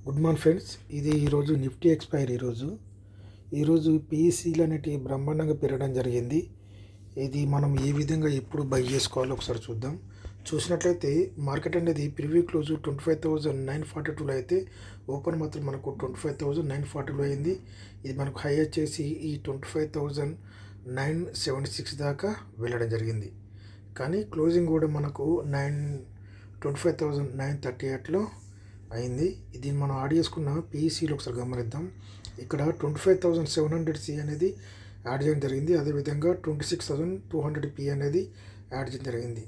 Good morning friends. ఇది ఈరోజు Nifty expire. ఈరోజు పిఈసీలు అనేటివి బ్రహ్మాండంగా పెరగడం జరిగింది. ఇది మనం ఏ విధంగా ఎప్పుడు బై చేసుకోవాలో ఒకసారి చూద్దాం. చూసినట్లయితే మార్కెట్ అనేది ప్రివ్యూ క్లోజ్ 25,942లో అయితే ఓపెన్ మాత్రం మనకు 25,940లో అయింది. ఇది మనకు హై వచ్చేసి ఈ 25,976 దాకా వెళ్ళడం జరిగింది. కానీ క్లోజింగ్ కూడా మనకు 25,938లో అయింది. దీన్ని మనం యాడ్ చేసుకున్న పిఈసీలో ఒకసారి గమనిద్దాం. ఇక్కడ 25,700 సి అనేది యాడ్ చేయడం జరిగింది. అదేవిధంగా 26,200 పి అనేది యాడ్ చేయడం జరిగింది.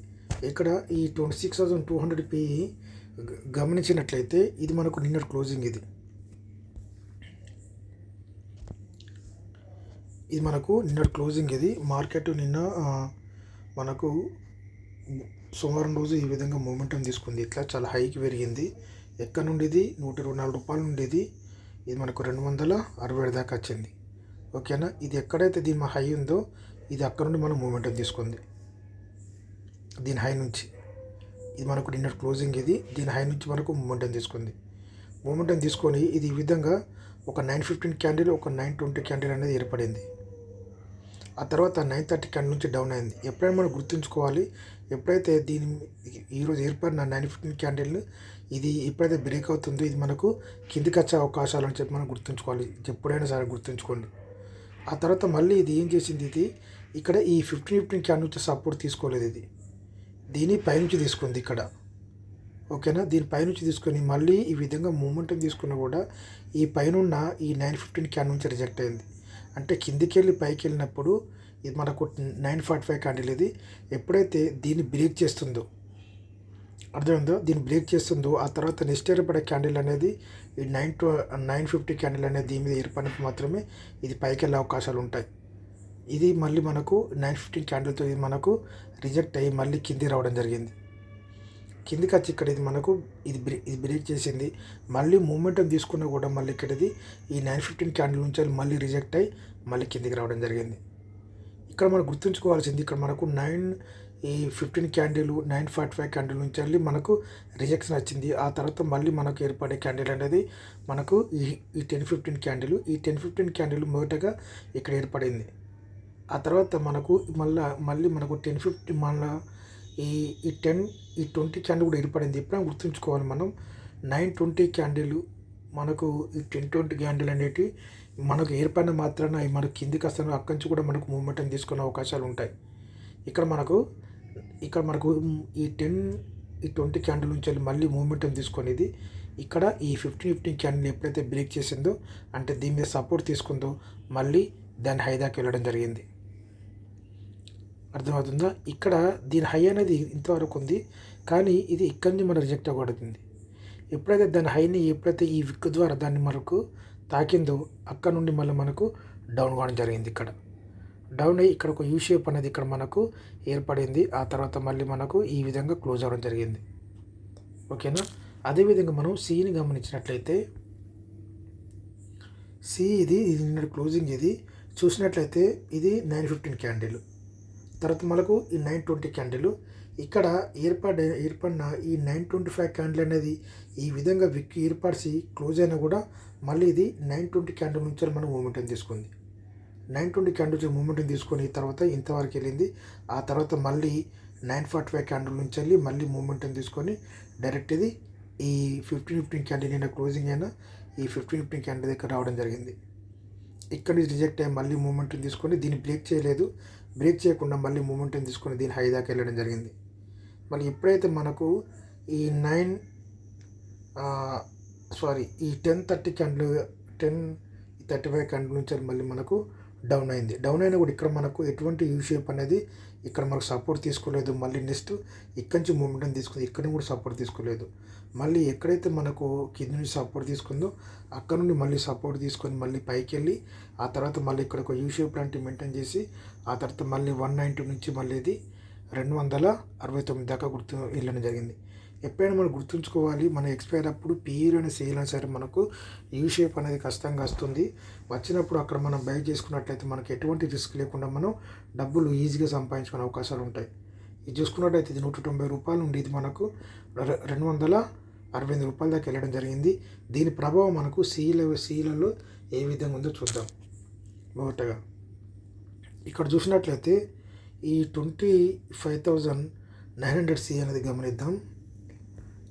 ఇక్కడ ఈ 26,200 పి గమనించినట్లయితే ఇది మనకు నిన్న క్లోజింగ్. ఇది మనకు నిన్న క్లోజింగ్. ఇది మార్కెట్ నిన్న మనకు సోమవారం రోజు ఈ విధంగా మూమెంటం తీసుకుంది. ఇట్లా చాలా హైకి పెరిగింది. ఎక్కడ నుండి ఇది 124 రూపాయల నుండి ఇది మనకు 267 దాకా వచ్చింది. ఓకేనా. ఇది ఎక్కడైతే దీని హై ఉందో ఇది అక్కడ నుండి మనం మూమెంటం తీసుకుంది. దీని హై నుంచి ఇది మనకు నిన్న క్లోజింగ్. దీని హై నుంచి మనకు మూమెంటం తీసుకొని ఇది ఈ విధంగా ఒక 915 క్యాండిల్, ఒక 920 క్యాండిల్ అనేది ఏర్పడింది. ఆ తర్వాత 930 క్యాండిల్ నుంచి డౌన్ అయింది. ఎప్పుడైనా మనం గుర్తుంచుకోవాలి, ఎప్పుడైతే దీని ఈరోజు ఏర్పడిన 915 క్యాండిల్ ఇది ఎప్పుడైతే బ్రేక్ అవుతుందో ఇది మనకు కిందికి వచ్చే అవకాశాలు అని చెప్పి మనం గుర్తుంచుకోవాలి. ఎప్పుడైనా సరే గుర్తుంచుకోండి. ఆ తర్వాత మళ్ళీ ఇది ఏం చేసింది, ఇది ఇక్కడ ఈ 15 క్యాండిల్ నుంచి సపోర్ట్ తీసుకోలేదు. దీని పైనుంచి తీసుకుంది ఇక్కడ. ఓకేనా. దీని పైనుంచి తీసుకొని మళ్ళీ ఈ విధంగా మూమెంటం తీసుకున్నా కూడా ఈ పైనున్న ఈ 915 క్యాండిల్ నుంచి రిజెక్ట్ అయింది. అంటే కిందికి వెళ్ళి పైకి వెళ్ళినప్పుడు ఇది మనకు 945 క్యాండిల్. ఇది ఎప్పుడైతే దీన్ని బ్రేక్ చేస్తుందో, అర్థమైందో, దీన్ని బ్రేక్ చేస్తుందో ఆ తర్వాత నెక్స్ట్ ఏర్పడే క్యాండిల్ అనేది ఈ 950 క్యాండిల్ అనేది దీని మీద ఏర్పడినప్పుడు మాత్రమే ఇది పైకి వెళ్ళే అవకాశాలు ఉంటాయి. ఇది మళ్ళీ మనకు 915 క్యాండిల్తో ఇది మనకు రిజెక్ట్ అయ్యి మళ్ళీ కింది రావడం జరిగింది. కిందికి వచ్చి ఇక్కడ ఇది మనకు ఇది బ్రేక్ చేసింది. మళ్ళీ మూమెంటం తీసుకున్నా కూడా మళ్ళీ ఇక్కడ ఇది ఈ 915 క్యాండిల్ నుంచి మళ్ళీ రిజెక్ట్ అయ్యి మళ్ళీ కిందికి రావడం జరిగింది. ఇక్కడ మనం గుర్తుంచుకోవాల్సింది, ఇక్కడ మనకు 915 క్యాండిల్, 945 క్యాండిల్ నుంచి వెళ్ళి మనకు రిజెక్షన్ వచ్చింది. ఆ తర్వాత మళ్ళీ మనకు ఏర్పడే క్యాండిల్ అనేది మనకు ఈ 1015 క్యాండిల్. ఈ 1015 క్యాండిల్ మొదటగా ఇక్కడ ఏర్పడింది. ఆ తర్వాత మనకు మళ్ళీ మనకు 1050 మళ్ళీ ఈ 20 క్యాండిల్ కూడా ఏర్పడింది. ఎప్పుడైనా గుర్తుంచుకోవాలి మనం, 920 క్యాండిల్ మనకు ఈ 1020 క్యాండిల్ అనేటివి మనకు ఏర్పడిన మాత్రాన మనకు కిందికి వస్తాను అక్కడి నుంచి కూడా మనకు మూమెంటం తీసుకునే అవకాశాలు ఉంటాయి. ఇక్కడ మనకు ఈ 20 క్యాండిల్ నుంచి మళ్ళీ మూమెంటం తీసుకునేది ఇక్కడ ఈ 15 క్యాండిల్ ఎప్పుడైతే బ్రేక్ చేసిందో అంటే దీని మీద సపోర్ట్ తీసుకుందో మళ్ళీ దాని హై దాకా వెళ్ళడం జరిగింది. అర్థమవుతుందా. ఇక్కడ దీని హై అనేది ఇంతవరకు ఉంది, కానీ ఇది ఇక్కడి నుంచి మనం రిజెక్ట్ అవ్వబడుతుంది. ఎప్పుడైతే దాని హైని ఎప్పుడైతే ఈ విక్ ద్వారా దాన్ని మనకు తాకిందో అక్కడ నుండి మళ్ళీ మనకు డౌన్ కావడం జరిగింది. ఇక్కడ డౌన్ అయ్యి ఇక్కడ ఒక యూ షేప్ అనేది ఇక్కడ మనకు ఏర్పడింది. ఆ తర్వాత మళ్ళీ మనకు ఈ విధంగా క్లోజ్ అవ్వడం జరిగింది. ఓకేనా. అదేవిధంగా మనం సిని గమనించినట్లయితే సి ఇది నిన్న క్లోజింగ్. ఇది చూసినట్లయితే ఇది 915 క్యాండిల్, తర్వాత మనకు ఈ 920 క్యాండిల్. ఇక్కడ ఏర్పడిన ఈ 925 క్యాండిల్ అనేది ఈ విధంగా విక్కి ఏర్పరిచి క్లోజ్ అయినా కూడా మళ్ళీ ఇది 920 క్యాండిల్ నుంచి మనం మూమెంటం తీసుకుంది. 920 క్యాండిల్ నుంచి మూమెంటం తీసుకొని తర్వాత ఇంతవరకు వెళ్ళింది. ఆ తర్వాత మళ్ళీ 945 క్యాండిల్ నుంచి వెళ్ళి మళ్ళీ మూమెంటం తీసుకొని డైరెక్ట్ ఇది ఈ 15 క్యాండిల్ అయినా క్లోజింగ్ అయినా ఈ 15 క్యాండిల్ దగ్గర రావడం జరిగింది. ఇక్కడ నుంచి రిజెక్ట్ అయ్యి మళ్ళీ మూమెంటం తీసుకొని దీన్ని బ్రేక్ చేయలేదు. బ్రేక్ చేయకుండా మళ్ళీ మూమెంటం తీసుకొని దీని హై దాకా వెళ్ళడం జరిగింది. మళ్ళీ ఎప్పుడైతే మనకు ఈ 1030 క్యాండిల్ 1035 క్యాండిల్ నుంచి మళ్ళీ మనకు డౌన్ అయింది. డౌన్ అయినా కూడా ఇక్కడ మనకు ఎటువంటి యూ షేప్ అనేది ఇక్కడ మనకు సపోర్ట్ తీసుకోలేదు. మళ్ళీ నెక్స్ట్ ఇక్కడి నుంచి మూమెంటం తీసుకుంది, ఇక్కడ కూడా సపోర్ట్ తీసుకోలేదు. మళ్ళీ ఎక్కడైతే మనకు కింద నుంచి సపోర్ట్ తీసుకుందో అక్కడ నుండి మళ్ళీ సపోర్ట్ తీసుకొని మళ్ళీ పైకి వెళ్ళి ఆ తర్వాత మళ్ళీ ఇక్కడ ఒక యూ షేప్ లాంటివి మెయింటైన్ చేసి ఆ తర్వాత మళ్ళీ 190 నుంచి మళ్ళీ ఇది 269 దాకా వెళ్ళడం జరిగింది. ఎప్పుడైనా మనం గుర్తుంచుకోవాలి, మన ఎక్స్పైర్ అప్పుడు పీఈర్ అనే సేల్ అయినా సరే మనకు యూ షేప్ అనేది ఖచ్చితంగా వస్తుంది. వచ్చినప్పుడు అక్కడ మనం బై చేసుకున్నట్లయితే మనకు ఎటువంటి రిస్క్ లేకుండా మనం డబ్బులు ఈజీగా సంపాదించుకునే అవకాశాలు ఉంటాయి. ఇది చూసుకున్నట్టయితే ఇది 190 రూపాయలు నుండి ఇది మనకు రూ. 68 దాకా వెళ్ళడం జరిగింది. దీని ప్రభావం మనకు సీలలో ఏ విధంగా ఉందో చూద్దాం. మొదటగా ఇక్కడ చూసినట్లయితే ఈ 25,900 సి అనేది గమనిద్దాం.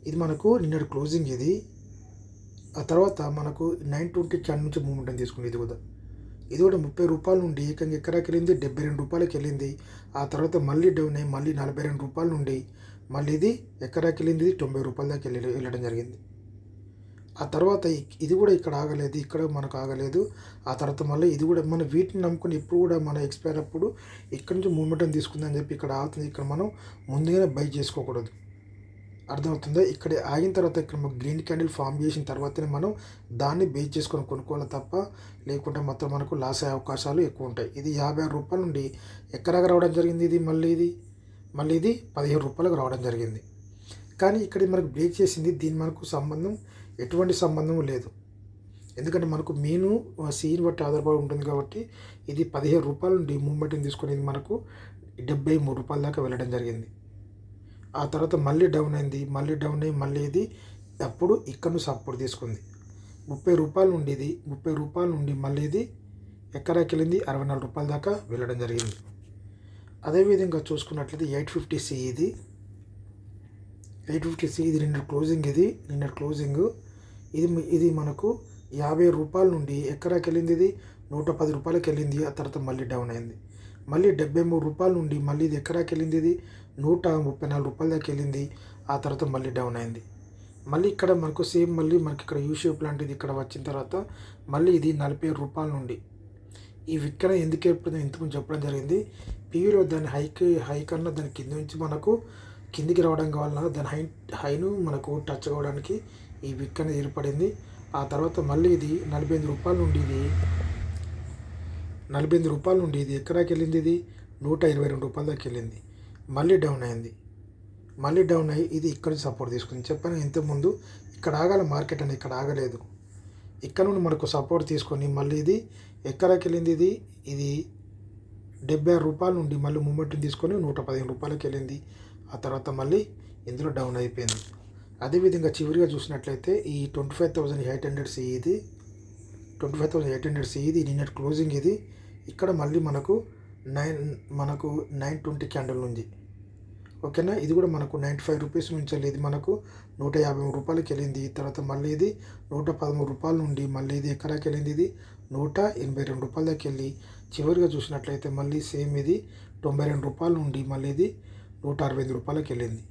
ఇది మనకు నిన్నటి క్లోజింగ్ ఇది. ఆ తర్వాత మనకు 920 క్యాండిల్ నుంచి మూమెంట్ తీసుకుంది. ఇది కూడా రూ. 30 నుండి ఏకంగా ఎక్కడికి వెళ్ళింది, రూ. 72కి వెళ్ళింది. ఆ తర్వాత మళ్ళీ డౌన్ అయ్యి మళ్ళీ రూ. 42 నుండి మళ్ళీ ఇది ఎక్కడికి వెళ్ళింది, రూ. 90 దాకా వెళ్ళడం జరిగింది. ఆ తర్వాత ఇది కూడా ఇక్కడ ఆగలేదు, ఇక్కడ మనకు ఆగలేదు. ఆ తర్వాత మళ్ళీ ఇది కూడా మనం వీటిని నమ్ముకొని ఎప్పుడు కూడా మన ఎక్స్పైర్ అప్పుడు ఇక్కడ నుంచి మూమెంటం తీసుకుందని చెప్పి ఇక్కడ ఆగుతుంది. ఇక్కడ మనం ముందుగానే బై చేసుకోకూడదు. అర్థమవుతుందా? ఇక్కడ ఆగిన తర్వాత ఇక్కడ మనం గ్రీన్ క్యాండిల్ ఫామ్ చేసిన తర్వాతనే మనం దాన్ని బేస్ చేసుకొని కొనుక్కోవాలి తప్ప లేకుంటే మొత్తం మనకు లాస్ అయ్యే అవకాశాలు ఎక్కువ ఉంటాయి. ఇది రూ. 56 నుండి ఎక్కడాగా రావడం జరిగింది. ఇది మళ్ళీ ఇది రూ. 15కు రావడం జరిగింది. కానీ ఇక్కడ మనకు బ్రేక్ చేసింది. దీని మనకు ఎటువంటి సంబంధం లేదు. ఎందుకంటే మనకు మీను సీని బట్టి ఆధారపడి ఉంటుంది కాబట్టి ఇది రూ. 15 నుండి మూమెంట్ని తీసుకొని ఇది మనకు రూ. 73 దాకా వెళ్ళడం జరిగింది. ఆ తర్వాత మళ్ళీ డౌన్ అయింది, మళ్ళీ డౌన్ అయ్యి మళ్ళీ ఇది అప్పుడు ఇక్కడ నుంచి సపోర్ట్ తీసుకుంది. రూ. 30 నుండి ఇది రూ. 30 నుండి మళ్ళీ ఇది ఎక్కడికి వెళ్ళింది, రూ. 64 దాకా వెళ్ళడం జరిగింది. అదేవిధంగా చూసుకున్నట్లయితే 850 సి ఇది 850 సి ఇది నిన్నటి క్లోజింగ్. ఇది మనకు రూ. 50 నుండి ఎక్కడికి వెళ్ళింది, ఇది రూ. 110కి వెళ్ళింది. ఆ తర్వాత మళ్ళీ డౌన్ అయింది. మళ్ళీ రూ. 73 నుండి మళ్ళీ ఇది ఎక్కడికి వెళ్ళింది, ఇది రూ. 134 దాకా వెళ్ళింది. ఆ తర్వాత మళ్ళీ డౌన్ అయింది. మళ్ళీ ఇక్కడ మనకు సేమ్ మళ్ళీ మనకి ఇక్కడ యూ షేప్ లాంటిది ఇక్కడ వచ్చిన తర్వాత మళ్ళీ ఇది రూ. 47 నుండి ఈ విక్కన ఎందుకు ఎప్పుడు ఇంతకుముందు చెప్పడం జరిగింది. పీవీలో దాని హై కన్నా దాని కింద నుంచి మనకు కిందికి రావడం కావాలన్నా దాని హైను మనకు టచ్ అవ్వడానికి ఈ విక్ అనేది ఏర్పడింది. ఆ తర్వాత మళ్ళీ ఇది రూ. 48 నుండి ఇది ఎక్కడికి వెళ్ళింది, ఇది రూ. 122 దాకా వెళ్ళింది. మళ్ళీ డౌన్ అయింది. మళ్ళీ డౌన్ అయ్యి ఇది ఇక్కడ సపోర్ట్ తీసుకుంది. చెప్పాను ఇంతకుముందు ఇక్కడ ఆగాల మార్కెట్ అని, ఇక్కడ ఆగలేదు. ఇక్కడ నుండి మనకు సపోర్ట్ తీసుకొని మళ్ళీ ఇది ఎక్కడికి వెళ్ళింది, ఇది రూ. 76 నుండి మళ్ళీ మూమెంట్ని తీసుకొని రూ. 115కి వెళ్ళింది. ఆ తర్వాత మళ్ళీ ఇందులో డౌన్ అయిపోయింది. అదేవిధంగా చివరిగా చూసినట్లయితే ఈ 25,800 సి ఇది 25,800 సి ఇది నిన్నటి క్లోజింగ్. ఇది ఇక్కడ మళ్ళీ మనకు 920 క్యాండిల్ ఉంది. ఓకేనా? ఇది కూడా మనకు 95 రూపీస్ నుంచి వెళ్ళి ఇది మనకు రూ. 153కి వెళ్ళింది. తర్వాత మళ్ళీ ఇది రూ. 113 నుండి మళ్ళీ ఇది ఎక్కడికి వెళ్ళింది, ఇది రూ. 182 దాకా వెళ్ళి చివరిగా చూసినట్లయితే మళ్ళీ సేమ్ ఇది రూ. 92 నుండి మళ్ళీ ఇది రూ. 165కి వెళ్ళింది.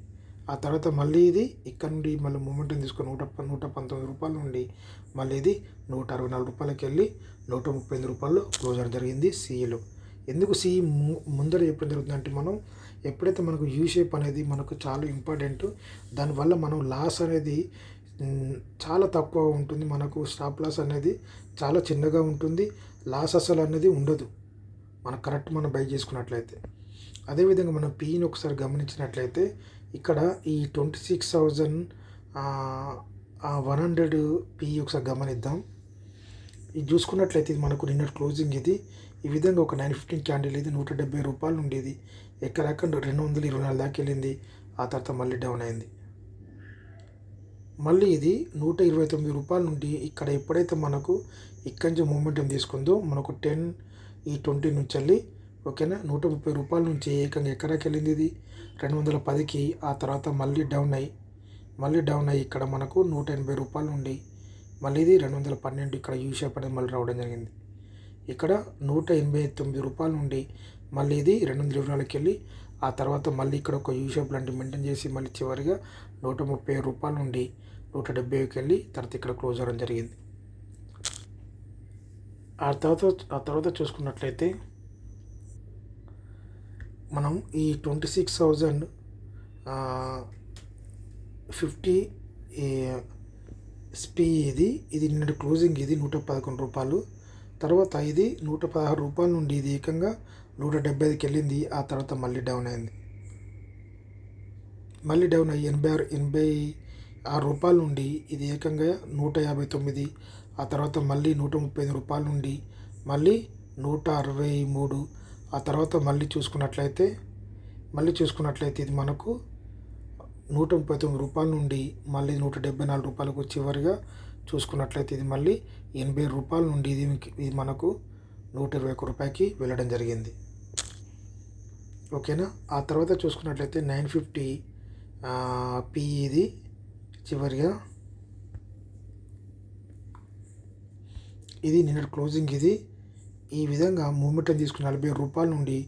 ఆ తర్వాత మళ్ళీ ఇది ఇక్కడ నుండి మళ్ళీ మూమెంట్ని తీసుకొని రూ. 119 నుండి మళ్ళీ ఇది రూ. 164కి వెళ్ళి రూ. 135 క్లోజ్ అవ్వడం జరిగింది సిఈలో. ఎందుకు సిఈ ముందర చెప్పడం జరుగుతుంది అంటే మనం ఎప్పుడైతే మనకు యూ షేప్ అనేది మనకు చాలా ఇంపార్టెంట్. దానివల్ల మనం లాస్ అనేది చాలా తక్కువ ఉంటుంది. మనకు స్టాప్ లాస్ అనేది చాలా చిన్నగా ఉంటుంది. లాస్ అసలు అనేది ఉండదు మనకు కరెక్ట్ మనం బై చేసుకున్నట్లయితే. అదేవిధంగా మనం పీని ఒకసారి గమనించినట్లయితే ఇక్కడ ఈ 26,100 పీ ఒకసారి గమనిద్దాం. ఇది చూసుకున్నట్లయితే ఇది మనకు నిన్నటి క్లోజింగ్. ఇది ఈ విధంగా ఒక 915 క్యాండిల్ ఇది రూ. 170 నుండి ఇది ఎక్కడెక్కడ 224 దాకా వెళ్ళింది. ఆ తర్వాత మళ్ళీ డౌన్ అయింది. మళ్ళీ ఇది రూ. 129 నుండి ఇక్కడ ఎప్పుడైతే మనకు ఇక్కడి నుంచి మూమెంటం తీసుకుందో మనకు 20 నుంచి వెళ్ళి ఓకేనా రూ. 130 నుంచి ఏకంగా ఎక్కడికి వెళ్ళింది, ఇది 210కి. ఆ తర్వాత మళ్ళీ డౌన్ అయ్యి ఇక్కడ మనకు రూ. 180 నుండి మళ్ళీ ఇది 212 ఇక్కడ యూ షేప్ అనేది మళ్ళీ రావడం జరిగింది. ఇక్కడ రూ. 189 నుండి మళ్ళీ ఇది 224కి వెళ్ళి ఆ తర్వాత మళ్ళీ ఇక్కడ ఒక యూ షేప్ లాంటి మెయింటైన్ చేసి మళ్ళీ చివరిగా రూ. 130 నుండి 170కి వెళ్ళి తర్వాత ఇక్కడ క్లోజ్ అవ్వడం జరిగింది. ఆ తర్వాత చూసుకున్నట్లయితే మనం ఈ 26,050 స్పీ ఇది నిన్నటి క్లోజింగ్. ఇది రూ. 111. తర్వాత ఇది రూ. 116 నుండి ఇది ఏకంగా 175కి వెళ్ళింది. ఆ తర్వాత మళ్ళీ డౌన్ అయింది. మళ్ళీ డౌన్ అయ్యి రూ. 86 నుండి ఇది ఏకంగా 159. ఆ తర్వాత మళ్ళీ రూ. 135 నుండి మళ్ళీ 163. ఆ తర్వాత మళ్ళీ చూసుకున్నట్లయితే ఇది మనకు రూ. 139 నుండి మళ్ళీ రూ. 174 చివరిగా చూసుకున్నట్లయితే ఇది మళ్ళీ రూ. 80 నుండి ఇది మనకు రూ. 121 వెళ్ళడం జరిగింది. ఓకేనా. ఆ తర్వాత చూసుకున్నట్లయితే 950 పి ఇది చివరిగా ఇది నిన్నటి క్లోజింగ్. ఇది ఈ విధంగా మూమెంట్ తీసుకుని రూ. 40 నుండి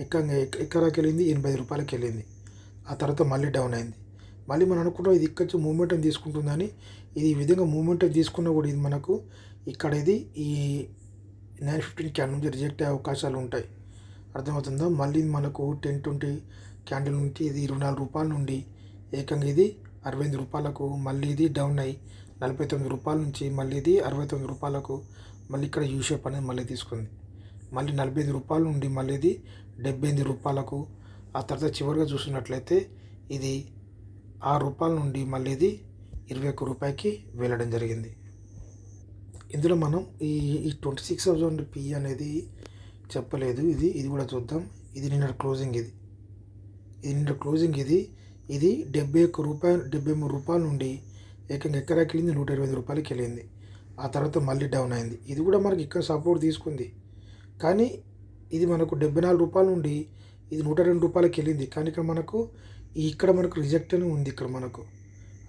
ఎక్కడికి వెళ్ళింది, రూ. 80 వెళ్ళింది. ఆ తర్వాత మళ్ళీ డౌన్ అయింది. మళ్ళీ మనం అనుకుంటాం ఇది ఇక్కడ నుంచి మూమెంటం తీసుకుంటుందని. ఇది ఈ విధంగా మూమెంటం తీసుకున్నా కూడా ఇది మనకు ఇక్కడ ఇది ఈ 915 క్యాండిల్ నుంచి రిజెక్ట్ అయ్యే అవకాశాలు ఉంటాయి. అర్థమవుతుందా. మళ్ళీ మనకు 10-20 క్యాండిల్ నుంచి ఇది రూ. 24 నుండి ఏకంగా ఇది రూ. 68 మళ్ళీ ఇది డౌన్ అయ్యి రూ. 49 నుంచి మళ్ళీ ఇది రూ. 69 మళ్ళీ ఇక్కడ యూ షేప్ అనేది మళ్ళీ తీసుకుంది. మళ్ళీ రూ. 45 నుండి మళ్ళీ ఇది రూ. 78. ఆ తర్వాత చివరిగా చూసినట్లయితే ఇది రూ. 6 నుండి మళ్ళీ ఇది రూ. 21 వెళ్ళడం జరిగింది. ఇందులో మనం ఈ 26,000 పి అనేది చెప్పలేదు. ఇది కూడా చూద్దాం. ఇది నిన్న క్లోజింగ్. నిన్న క్లోజింగ్ ఇది రూ. 73 నుండి ఏకంగా ఎక్కడికి వెళ్ళింది, రూ. 125 వెళ్ళింది. ఆ తర్వాత మళ్ళీ డౌన్ అయింది. ఇది కూడా మనకి ఇక్కడ సపోర్ట్ తీసుకుంది. కానీ ఇది మనకు రూ. 74 నుండి ఇది రూ. 102 వెళ్ళింది. కానీ ఇక్కడ మనకు రిజెక్ట్ అని ఉంది. ఇక్కడ మనకు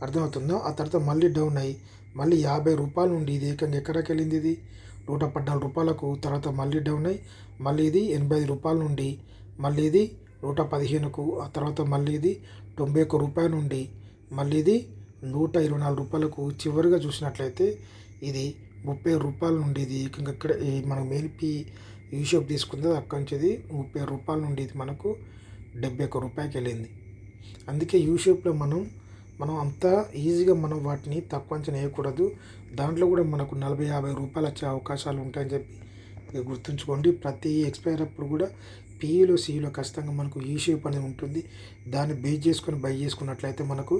అర్థమవుతుందో. ఆ తర్వాత మళ్ళీ డౌన్ అయ్యి మళ్ళీ రూ. 50 నుండి ఇది ఏకంగా ఎక్కడికి వెళ్ళింది, ఇది రూ. 114 తర్వాత మళ్ళీ డౌన్ అయ్యి మళ్ళీ ఇది రూ. 85 నుండి మళ్ళీ ఇది రూ. 115. ఆ తర్వాత మళ్ళీ ఇది రూ. 91 నుండి మళ్ళీ ఇది రూ. 124 చివరిగా చూసినట్లయితే ఇది రూ. 30 నుండి ఇది ఏకంగా ఇక్కడ మనం మెయిన్ పి యూ షేప్ తీసుకుంది. అక్కడి నుంచి ఇది రూ. 30 నుండి ఇది మనకు రూ. 71 వెళ్ళింది. అందుకే యూ షేప్లో మనం అంత ఈజీగా మనం వాటిని తక్కువ అంచనా వేయకూడదు. దాంట్లో కూడా మనకు రూ. 40-50 వచ్చే అవకాశాలు ఉంటాయని చెప్పి మీరు గుర్తుంచుకోండి. ప్రతి ఎక్స్పైర్ అప్పుడు కూడా పీఈలో సిఈలో ఖచ్చితంగా మనకు యూ షేప్ అనేది ఉంటుంది. దాన్ని బేస్ చేసుకొని బై చేసుకున్నట్లయితే మనకు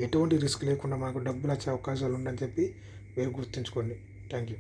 ఎటువంటి రిస్క్ లేకుండా మనకు డబ్బులు వచ్చే అవకాశాలు ఉన్నాయని చెప్పి మీరు గుర్తుంచుకోండి. Thank you.